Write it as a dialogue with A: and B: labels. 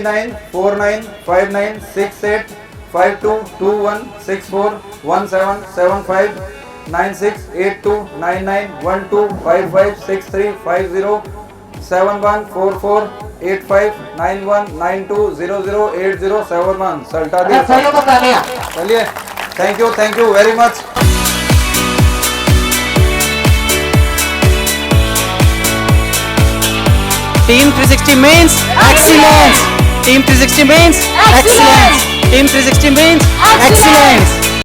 A: 9949968596829911255635099192008071 सल्टा दी। चलिए thank you very much.
B: Team 360 means excellence. Team 360 means excellence. Team 360 means excellence.